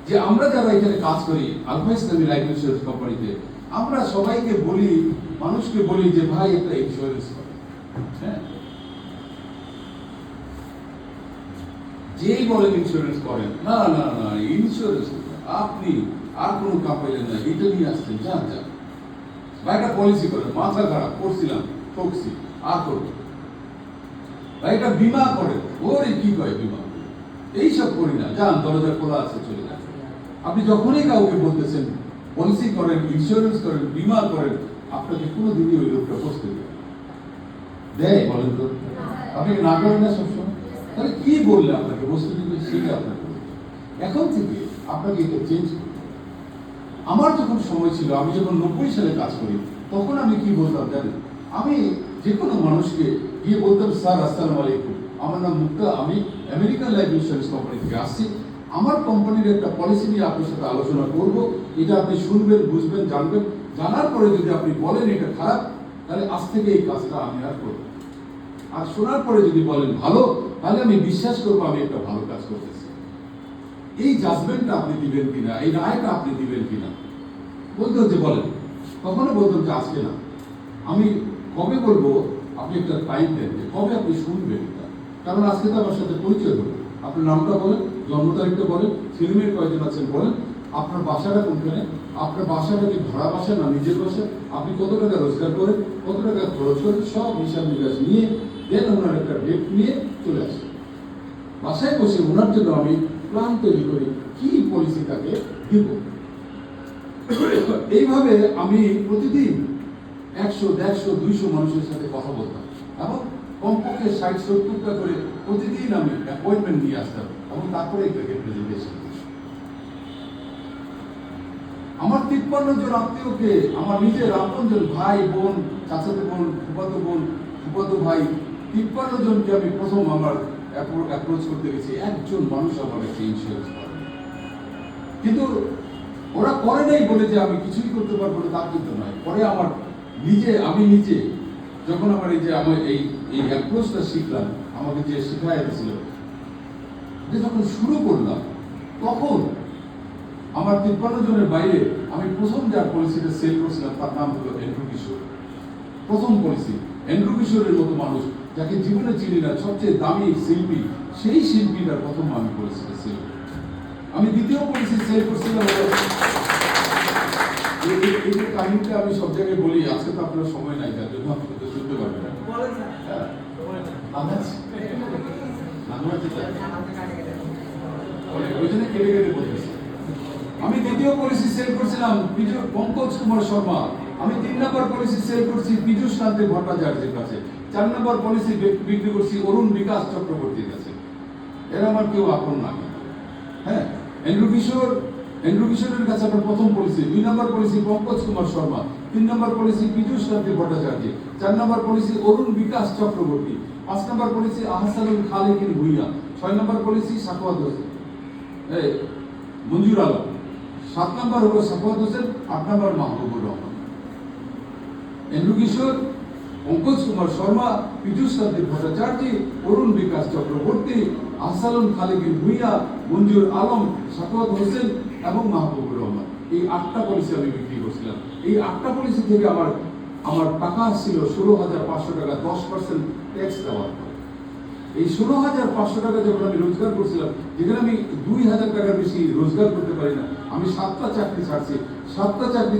যে আমরা যারা এখানে কাজ করি আলফা ইসলামী লাইফ ইন্স্যুরেন্স কোম্পানিতে, আমরা সবাইকে বলি, মানুষকে বলি যে ভাই একটা ইন্স্যুরেন্স করে। হ্যাঁ, যেই বলেন ইন্স্যুরেন্স করেন, না না না ইন্স্যুরেন্স আপনি আর কোনো কাজ পেলেন না, এটা নিয়ে আসছেন, যান যান বা একটা পলিসি করেন, মাথা খারাপ করছিলাম, ঠকছি, আর করবো বা একটা বিমা করেন, ওরে কি কয় বিমা, এইসব করি না, যান দরজা খোলা আছে চলে যান। আপনি যখনই কাউকে বলতেছেন পলিসি করেন, ইন্স্যুরেন্স করেন, বিমা করেন, আপনাকে কোনো দিনই ওই লোকটা বসতে দেয় বলেন তো? আপনি না করেন না সবসময়, তাহলে কি বললে আপনাকে বসতে দিবে সেটা আপনাকে এখন থেকে আপনাকে এটা চেঞ্জ করতে। আমার যখন সময় ছিল, আমি যখন 90 সালে কাজ করি, তখন আমি কি বলতাম জানেন? আমি যে কোনো মানুষকে গিয়ে বলতাম, স্যার আসসালামু আলাইকুম, আমার নাম মুক্তা, আমি আমেরিকান লাইফ ইন্স্যুরেন্স কোম্পানি থেকে আসছি, আমার কোম্পানির একটা পলিসি নিয়ে আপনার সাথে আলোচনা করব, এটা আপনি শুনবেন, বুঝবেন, জানবেন, জানার পরে যদি আপনি বলেন এটা খারাপ, তাহলে আজ থেকে এই কাজটা আমি আর করব, আর শোনার পরে যদি বলেন ভালো, তাহলে আমি বিশ্বাস করবো আমি একটা ভালো কাজ করতেছি। এই জাজমেন্টটা আপনি দিবেন কিনা, এই রায়টা আপনি দিবেন কিনা বলতে হচ্ছে বলেন। কখনো বলতাম যে আজকে না, আমি কবে বলবো, আপনি একটা টাইম দেন যে কবে আপনি শুনবেন এটা, কারণ আজকে তো আমার সাথে পরিচয় হলো। আপনার নামটা বলেন, জন্ম তারিখটা বলেন, ছেলেমেয়ের কয়জন আছেন বলেন, আপনার বাসাটা কোনখানে, আপনার বাসাটা কি ভাড়া বাসা না নিজের বাসা, আপনি কত টাকা রোজগার করেন, কত টাকা খরচ করেন, সব হিসাব নিকাশ নিয়ে দেন ওনার একটা ডেট নিয়ে চলে আসেন। বাসায় বসে ওনার জন্য আমি প্ল্যান তৈরি করি কি পলিসি তাকে দিব। এইভাবে আমি প্রতিদিন 100, 150, 200 মানুষের সাথে কথা বলতাম এবং কমপক্ষে 60-70টা করে প্রতিদিন আমি অ্যাপয়েন্টমেন্ট নিয়ে আসতাম এবং তারপরে এটাকে প্রেজেন্টেশন। আমার 53 জন আত্মীয়কে, আমার নিজের আপনজন ভাই বোন, চাচাতো বোন, ফুফাতো ভাই, 53 জনকে আমি প্রথম আমার অ্যাপ্রোচ করতে গেছি, একজন মানুষ আমার কাছে ইন্স্যুরেন্স করে। কিন্তু ওরা করে নাই বলে যে আমি কিছুই করতে পারবো না, তা কিন্তু নয়। পরে আমি নিজে যখন আমার এই যে আমার এই অ্যাপ্রোচটা শিখলাম, আমাকে যে শেখায় দিয়েছিল, যে যখন শুরু করলাম, তখন আমার 53 জনের বাইরে আমি প্রথম যার পলিসিটা সেল করছিলাম তার নাম হলো এন্ড্রু কিশোর। প্রথম পলিসি এন্ড্রু কিশোরের মতো মানুষ, যাকে জীবনে চিনি না, সবচেয়ে দামি শিল্পী, সেই শিল্পীটার প্রথম আমি পলিসিটা সেল। আমি দ্বিতীয় পলিসি সেল করছিলাম। এই যে কাহিনীটা আমি সব জায়গায় বলি, আজকে তো আপনার সময় নাই, তার জন্য আপনি তো শুনতে পারবেন না। ওই জন্য কেটে কেটে বলতেছি। আমি দ্বিতীয় পলিসি সেল করছিলাম পঙ্কজ কুমার শর্মা। আমি 3 নম্বর পলিসি সেল করছি পীযূষ কান্তি ভট্টাচার্যের কাছে। 4 নম্বর পলিসি বিক্রি করছি অরুণ বিকাশ চক্রবর্তীর কাছে। এরা আমার কেউ আপন না। হ্যাঁ, এন্ড্রু কিশোরের কাছে আমার প্রথম পলিসি, 2 নম্বর পলিসি পঙ্কজ কুমার শর্মা, 3 নম্বর পলিসি পীযূষ কান্তি ভট্টাচার্য, 4 নম্বর পলিসি অরুণ বিকাশ চক্রবর্তী, 5 নম্বর পলিসি আহসানুল খালেকিন ভুইয়া, 6 নম্বর পলিসি সাখাওয়াত হোসেন, মঞ্জুর আলম, 7 নম্বর হলো সাখাওয়াত হোসেন, 8 নম্বর মাহবুবুর রহমান। এন্ড্রু কিশোর, পঙ্কজ কুমার শর্মা, পীযূষ কান্তি ভট্টাচার্য, অরুণ বিকাশ চক্রবর্তী, আহসানুল খালেকিন ভুইয়া, মঞ্জুর আলম, সাখাওয়াত হোসেন এবং মাহবুবুর রহমান। এই 8টা পলিসি আমি বিক্রি করছিলাম। এই 8টা পলিসি থেকে আমার টাকা ছিল 16,500 টাকা, 10% ট্যাক্স দেওয়ার পর। এই 16,500 টাকা যখন আমি রোজগার করছিলাম, যেখানে আমি 2,000 টাকার বেশি রোজগার করতে পারি না, আমি 7টা চাকরি ছাড়ছি। 7টা চাকরি